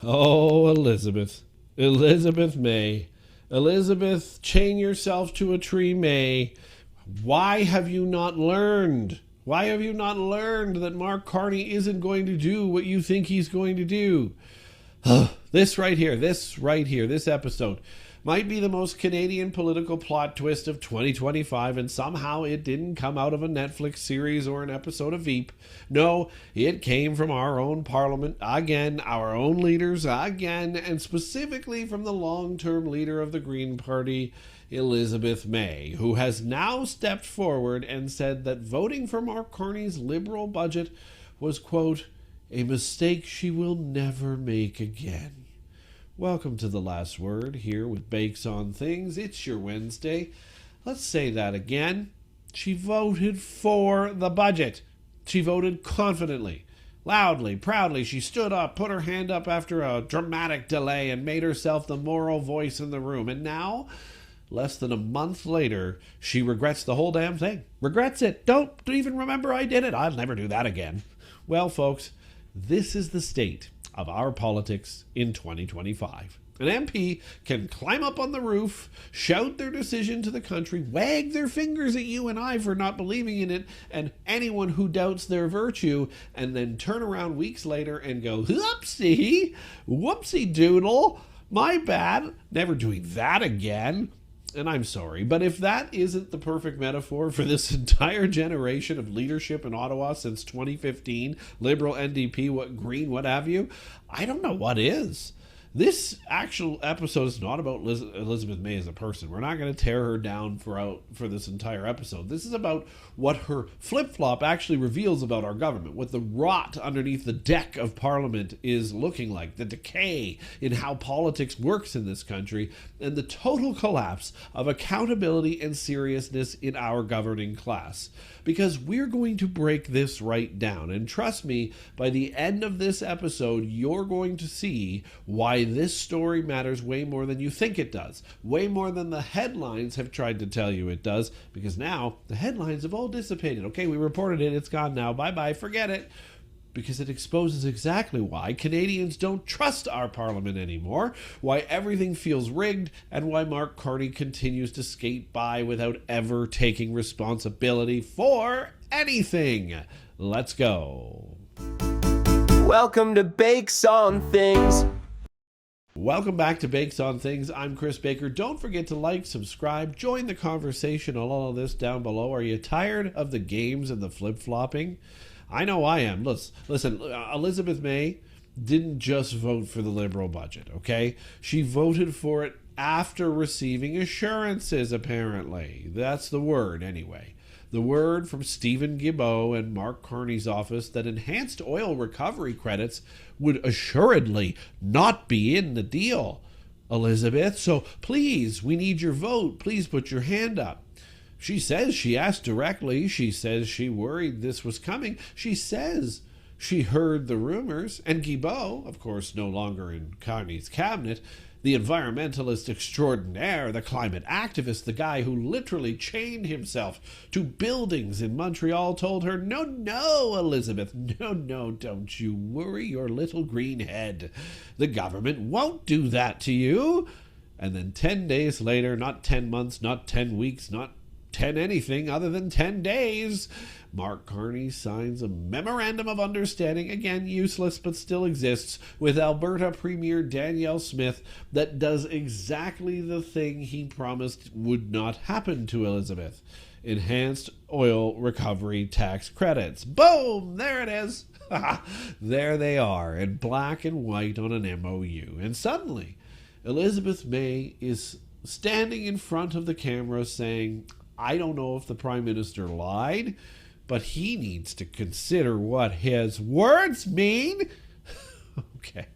Oh, Elizabeth. Elizabeth May. Elizabeth, chain yourself to a tree, May. Why have you not learned? Why have you not learned that Mark Carney isn't going to do what you think he's going to do? This right here, this episode might be the most Canadian political plot twist of 2025, and somehow it didn't come out of a Netflix series or an episode of Veep. No, it came from our own parliament again, our own leaders again, and specifically from the long-term leader of the Green Party, Elizabeth May, who has now stepped forward and said that voting for Mark Carney's Liberal budget was, quote, a mistake she will never make again. Welcome to The Last Word here with Bakes on Things. It's your Wednesday. Let's say that again. She voted for the budget. She voted confidently, loudly, proudly. She stood up, put her hand up after a dramatic delay, and made herself the moral voice in the room. And now, less than a month later, she regrets the whole damn thing. Regrets it. Don't even remember I did it. I'll never do that again. Well, folks, this is the state of our politics in 2025. An MP can climb up on the roof, shout their decision to the country, wag their fingers at you and I for not believing in it, and anyone who doubts their virtue, and then turn around weeks later and go, whoopsie doodle, my bad, never doing that again. And I'm sorry, but if that isn't the perfect metaphor for this entire generation of leadership in Ottawa since 2015, Liberal, NDP, what Green, what have you, I don't know what is. This actual episode is not about Elizabeth May as a person. We're not going to tear her down for this entire episode. This is about what her flip-flop actually reveals about our government, what the rot underneath the deck of Parliament is looking like, the decay in how politics works in this country, and the total collapse of accountability and seriousness in our governing class. Because we're going to break this right down. And trust me, by the end of this episode, you're going to see why this story matters way more than you think it does. Way more than the headlines have tried to tell you it does. Because now, the headlines have all dissipated. Okay, we reported it, it's gone now, bye-bye, forget it. Because it exposes exactly why Canadians don't trust our parliament anymore, why everything feels rigged, and why Mark Carney continues to skate by without ever taking responsibility for anything. Let's go. Welcome to Bakes on Things. Welcome back to Bakes on Things. I'm Chris Baker. Don't forget to like, subscribe, join the conversation on all of this down below. Are you tired of the games and the flip-flopping? I know I am. Listen, Elizabeth May didn't just vote for the Liberal budget, okay? She voted for it after receiving assurances, apparently. That's the word, anyway. The word from Stephen Guilbeault and Mark Carney's office that enhanced oil recovery credits would assuredly not be in the deal, Elizabeth. So please, we need your vote. Please put your hand up. She says she asked directly. She says she worried this was coming. She says she heard the rumors. And Guilbeault, of course, no longer in Carney's cabinet, the environmentalist extraordinaire, the climate activist, the guy who literally chained himself to buildings in Montreal, told her, no, Elizabeth, no, don't you worry your little green head. The government won't do that to you. And then 10 days later, not 10 months, not 10 weeks, not 10 anything other than 10 days, Mark Carney signs a memorandum of understanding, again useless but still exists, with Alberta Premier Danielle Smith that does exactly the thing he promised would not happen to Elizabeth. Enhanced oil recovery tax credits. Boom! There it is. There they are, in black and white on an MOU. And suddenly, Elizabeth May is standing in front of the camera saying, I don't know if the Prime Minister lied, but he needs to consider what his words mean. Okay,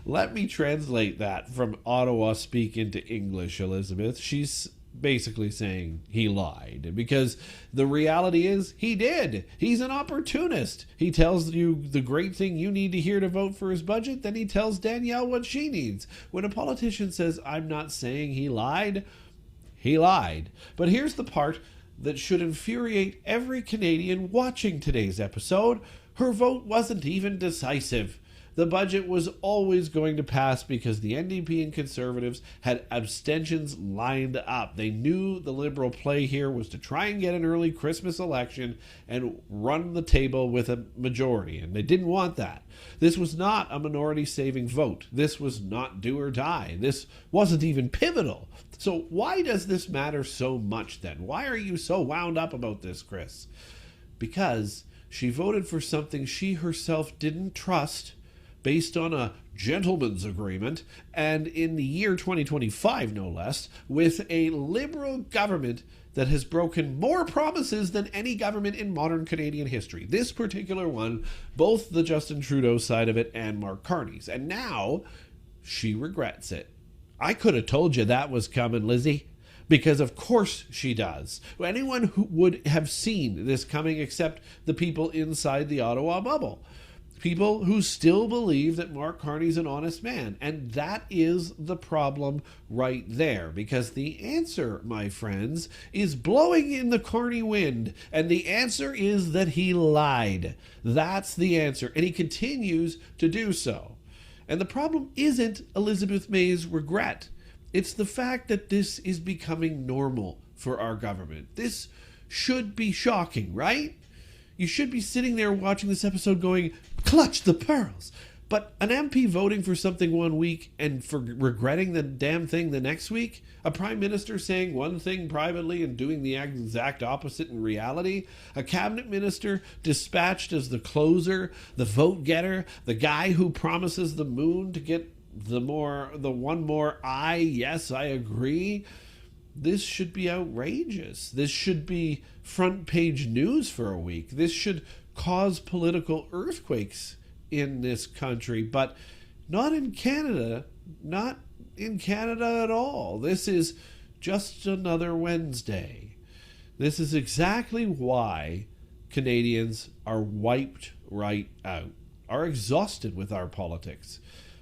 let me translate that from Ottawa speak into English, Elizabeth. She's basically saying he lied, because the reality is he did. He's an opportunist. He tells you the great thing you need to hear to vote for his budget, then he tells Danielle what she needs. When a politician says, I'm not saying he lied, he lied. But here's the part that should infuriate every Canadian watching today's episode. Her vote wasn't even decisive. The budget was always going to pass because the NDP and Conservatives had abstentions lined up. They knew the Liberal play here was to try and get an early Christmas election and run the table with a majority, and they didn't want that. This was not a minority-saving vote. This was not do or die. This wasn't even pivotal. So why does this matter so much then? Why are you so wound up about this, Chris? Because she voted for something she herself didn't trust, based on a gentleman's agreement, and in the year 2025, no less, with a Liberal government that has broken more promises than any government in modern Canadian history. This particular one, both the Justin Trudeau side of it and Mark Carney's. And now she regrets it. I could have told you that was coming, Lizzie. Because of course she does. Anyone who would have seen this coming except the people inside the Ottawa bubble. People who still believe that Mark Carney's an honest man. And that is the problem right there. Because the answer, my friends, is blowing in the Carney wind. And the answer is that he lied. That's the answer. And he continues to do so. And the problem isn't Elizabeth May's regret. It's the fact that this is becoming normal for our government. This should be shocking, right? You should be sitting there watching this episode going, clutch the pearls. But an MP voting for something one week and for regretting the damn thing the next week? A prime minister saying one thing privately and doing the exact opposite in reality? A cabinet minister dispatched as the closer, the vote getter, the guy who promises the moon to get the one more yes, I agree. This should be outrageous. This should be front page news for a week. This should cause political earthquakes in this country, but not in Canada. Not in Canada at all. This is just another Wednesday. This is exactly why Canadians are wiped right out, are exhausted with our politics.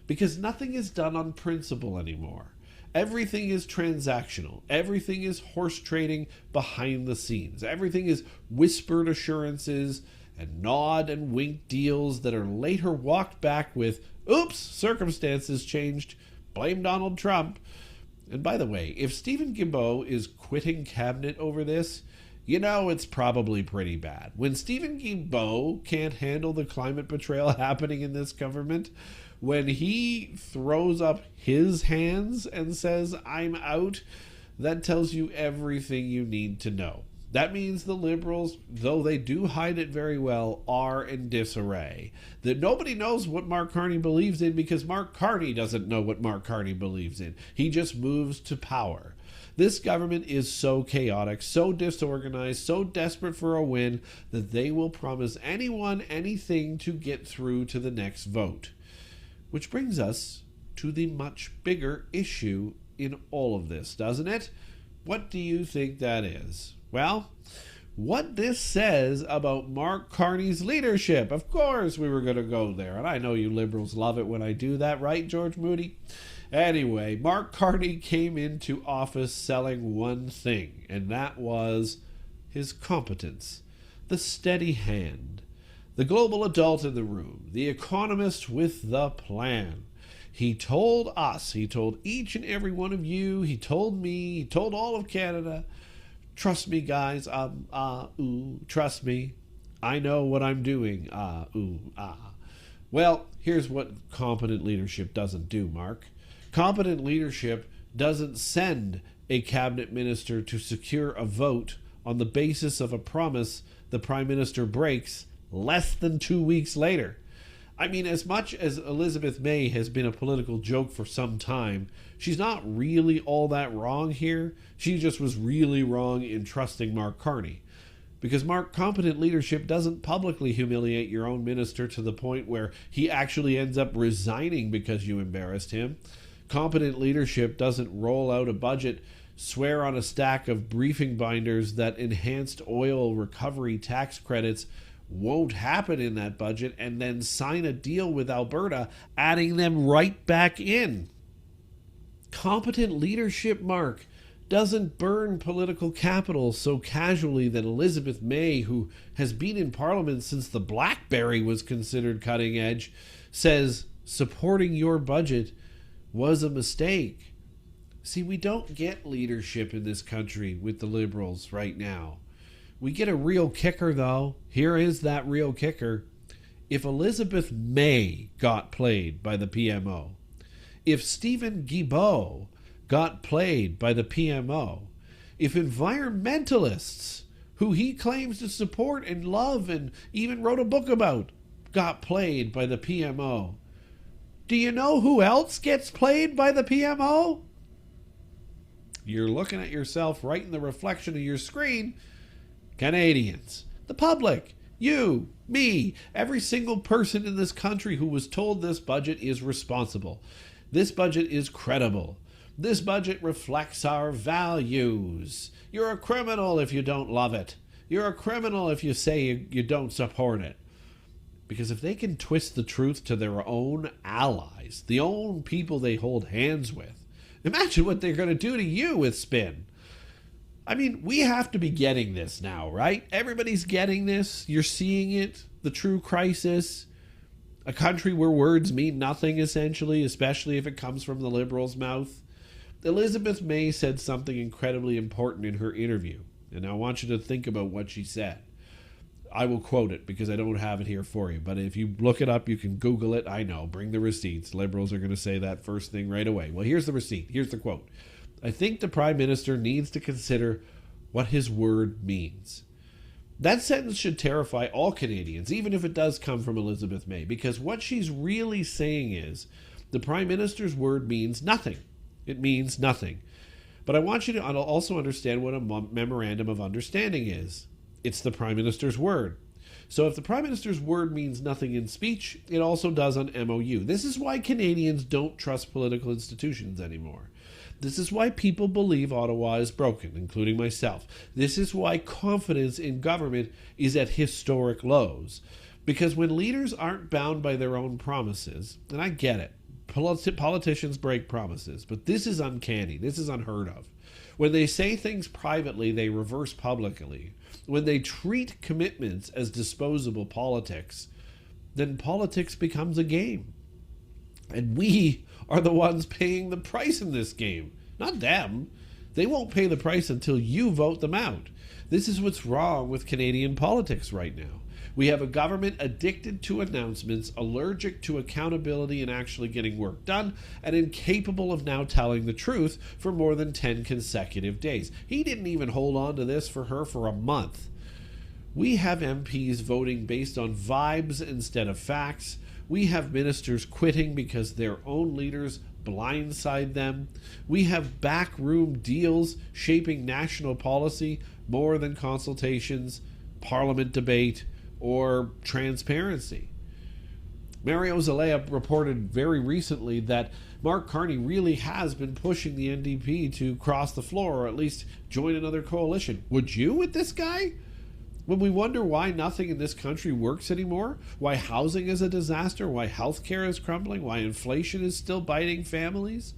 Because nothing is done on principle anymore. Everything is transactional. Everything is horse trading behind the scenes. Everything is whispered assurances and nod and wink deals that are later walked back with, oops, circumstances changed, blame Donald Trump. And by the way, if Stephen Guilbeault is quitting cabinet over this, you know it's probably pretty bad. When Stephen Guilbeault can't handle the climate betrayal happening in this government, when he throws up his hands and says, I'm out, that tells you everything you need to know. That means the Liberals, though they do hide it very well, are in disarray. That nobody knows what Mark Carney believes in because Mark Carney doesn't know what Mark Carney believes in. He just moves to power. This government is so chaotic, so disorganized, so desperate for a win that they will promise anyone anything to get through to the next vote. Which brings us to the much bigger issue in all of this, doesn't it? What do you think that is? Well, what this says about Mark Carney's leadership. Of course we were going to go there, and I know you Liberals love it when I do that, right, George Moody? Anyway, Mark Carney came into office selling one thing, and that was his competence, the steady hand. The global adult in the room, the economist with the plan. He told us, he told each and every one of you, he told me, he told all of Canada, trust me guys, trust me, I know what I'm doing, Well, here's what competent leadership doesn't do, Mark. Competent leadership doesn't send a cabinet minister to secure a vote on the basis of a promise the prime minister breaks less than 2 weeks later. I mean, as much as Elizabeth May has been a political joke for some time, she's not really all that wrong here. She just was really wrong in trusting Mark Carney. Because Mark, competent leadership doesn't publicly humiliate your own minister to the point where he actually ends up resigning because you embarrassed him. Competent leadership doesn't roll out a budget, swear on a stack of briefing binders that enhanced oil recovery tax credits won't happen in that budget, and then sign a deal with Alberta, adding them right back in. Competent leadership, Mark, doesn't burn political capital so casually that Elizabeth May, who has been in Parliament since the BlackBerry was considered cutting edge, says supporting your budget was a mistake. See, we don't get leadership in this country with the Liberals right now. We get a real kicker, though. Here is that real kicker. If Elizabeth May got played by the PMO, if Stephen Guilbeault got played by the PMO, if environmentalists, who he claims to support and love and even wrote a book about, got played by the PMO, do you know who else gets played by the PMO? You're looking at yourself right in the reflection of your screen. Canadians, the public, you, me, every single person in this country who was told this budget is responsible. This budget is credible. This budget reflects our values. You're a criminal if you don't love it. You're a criminal if you say you don't support it. Because if they can twist the truth to their own allies, the own people they hold hands with, imagine what they're going to do to you with spin. I mean, we have to be getting this now, right? Everybody's getting this. You're seeing it. The true crisis. A country where words mean nothing, essentially, especially if it comes from the Liberals' mouth. Elizabeth May said something incredibly important in her interview, and I want you to think about what she said. I will quote it because I don't have it here for you, but if you look it up, you can Google it. I know, bring the receipts. Liberals are going to say that first thing right away. Well, here's the receipt. Here's the quote. I think the Prime Minister needs to consider what his word means. That sentence should terrify all Canadians, even if it does come from Elizabeth May, because what she's really saying is the Prime Minister's word means nothing. It means nothing. But I want you to also understand what a memorandum of understanding is. It's the Prime Minister's word. So if the Prime Minister's word means nothing in speech, it also does on MOU. This is why Canadians don't trust political institutions anymore. This is why people believe Ottawa is broken, including myself. This is why confidence in government is at historic lows. Because when leaders aren't bound by their own promises, and I get it, politicians break promises, but this is uncanny. This is unheard of. When they say things privately, they reverse publicly. When they treat commitments as disposable politics, then politics becomes a game. And we are the ones paying the price in this game, not them. They won't pay the price until you vote them out. This is what's wrong with Canadian politics right now. We have a government addicted to announcements, allergic to accountability and actually getting work done, and incapable of now telling the truth for more than 10 consecutive days. He didn't even hold on to this for her for a month. We have MPs voting based on vibes instead of facts. We have ministers quitting because their own leaders blindside them. We have backroom deals shaping national policy more than consultations, parliament debate, or transparency. Mario Zelaya reported very recently that Mark Carney really has been pushing the NDP to cross the floor or at least join another coalition. Would you with this guy? When we wonder why nothing in this country works anymore, why housing is a disaster, why healthcare is crumbling, why inflation is still biting families,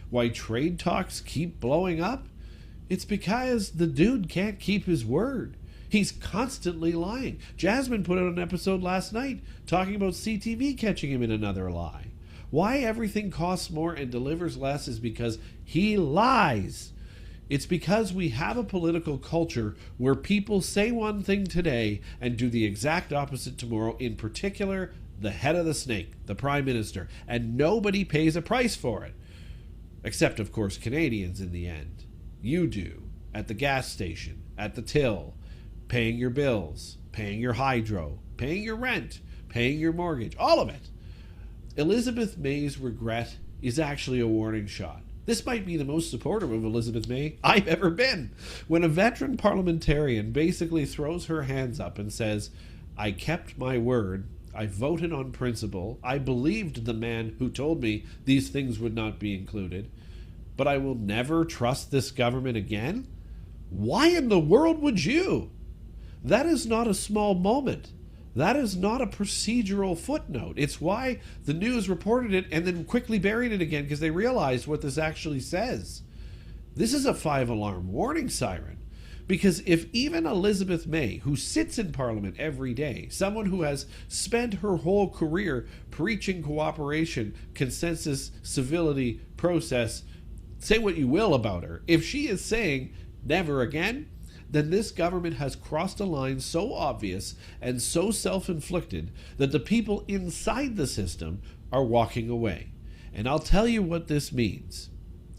why trade talks keep blowing up, it's because the dude can't keep his word. He's constantly lying. Jasmine put out an episode last night talking about CTV catching him in another lie. Why everything costs more and delivers less is because he lies. It's because we have a political culture where people say one thing today and do the exact opposite tomorrow, in particular, the head of the snake, the Prime Minister, and nobody pays a price for it. Except, of course, Canadians in the end. You do, at the gas station, at the till, paying your bills, paying your hydro, paying your rent, paying your mortgage, all of it. Elizabeth May's regret is actually a warning shot. This might be the most supportive of Elizabeth May I've ever been. When a veteran parliamentarian basically throws her hands up and says, I kept my word, I voted on principle, I believed the man who told me these things would not be included, but I will never trust this government again? Why in the world would you? That is not a small moment. That is not a procedural footnote. It's why the news reported it and then quickly buried it again because they realized what this actually says. This is a 5-alarm warning siren. Because if even Elizabeth May, who sits in Parliament every day, someone who has spent her whole career preaching cooperation, consensus, civility, process, say what you will about her, if she is saying never again, then this government has crossed a line so obvious and so self-inflicted that the people inside the system are walking away. And I'll tell you what this means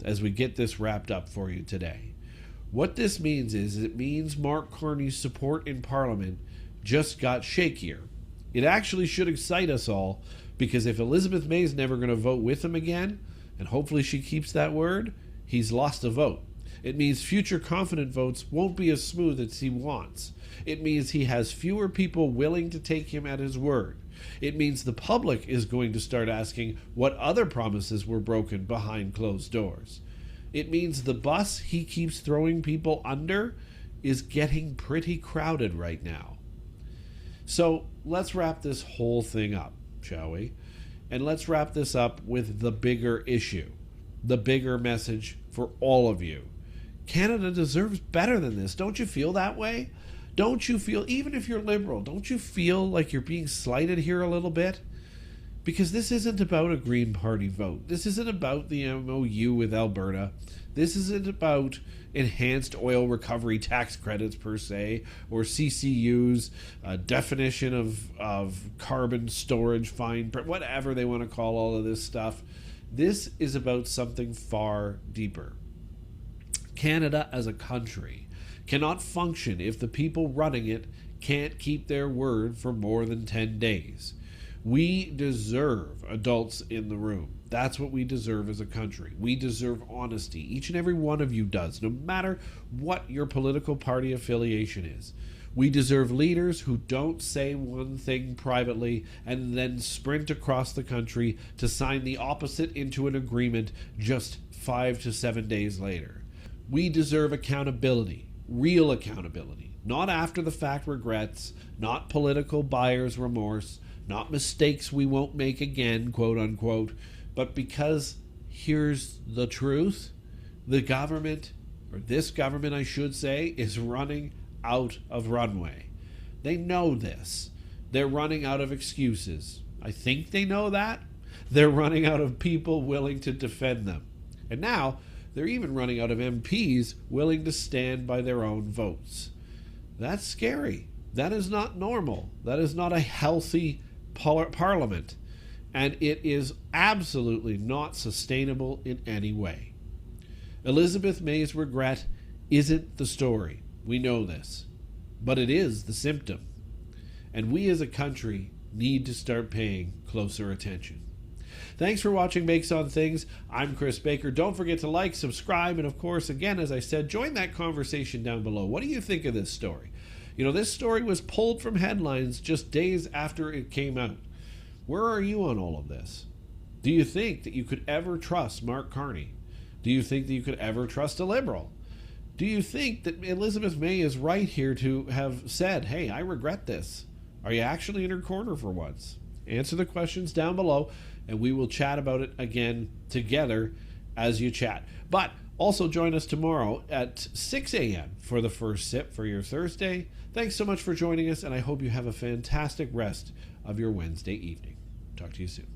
as we get this wrapped up for you today. What this means is it means Mark Carney's support in Parliament just got shakier. It actually should excite us all, because if Elizabeth May is never going to vote with him again, and hopefully she keeps that word, he's lost a vote. It means future confident votes won't be as smooth as he wants. It means he has fewer people willing to take him at his word. It means the public is going to start asking what other promises were broken behind closed doors. It means the bus he keeps throwing people under is getting pretty crowded right now. So let's wrap this whole thing up, shall we? And let's wrap this up with the bigger issue, the bigger message for all of you. Canada deserves better than this. Don't you feel that way? Don't you feel, even if you're liberal, don't you feel like you're being slighted here a little bit? Because this isn't about a Green Party vote. This isn't about the MOU with Alberta. This isn't about enhanced oil recovery tax credits per se, or CCU's definition of carbon storage fine, whatever they want to call all of this stuff. This is about something far deeper. Canada as a country cannot function if the people running it can't keep their word for more than 10 days. We deserve adults in the room. That's what we deserve as a country. We deserve honesty. Each and every one of you does, no matter what your political party affiliation is. We deserve leaders who don't say one thing privately and then sprint across the country to sign the opposite into an agreement just 5 to 7 days later. We deserve accountability, real accountability, not after the fact regrets, not political buyer's remorse, not mistakes we won't make again, quote unquote, but because here's the truth, the government, or this government I should say, is running out of runway. They know this. They're running out of excuses. I think they know that. They're running out of people willing to defend them. And now, they're even running out of MPs willing to stand by their own votes. That's scary. That is not normal. That is not a healthy parliament. And it is absolutely not sustainable in any way. Elizabeth May's regret isn't the story. We know this. But it is the symptom. And we as a country need to start paying closer attention. Thanks for watching Bakes on Things. I'm Chris Baker. Don't forget to like, subscribe, and of course, again, as I said, join that conversation down below. What do you think of this story? You know, this story was pulled from headlines just days after it came out. Where are you on all of this? Do you think that you could ever trust Mark Carney? Do you think that you could ever trust a liberal? Do you think that Elizabeth May is right here to have said, hey, I regret this? Are you actually in her corner for once? Answer the questions down below, and we will chat about it again together as you chat. But also join us tomorrow at 6 a.m. for the first sip for your Thursday. Thanks so much for joining us, and I hope you have a fantastic rest of your Wednesday evening. Talk to you soon.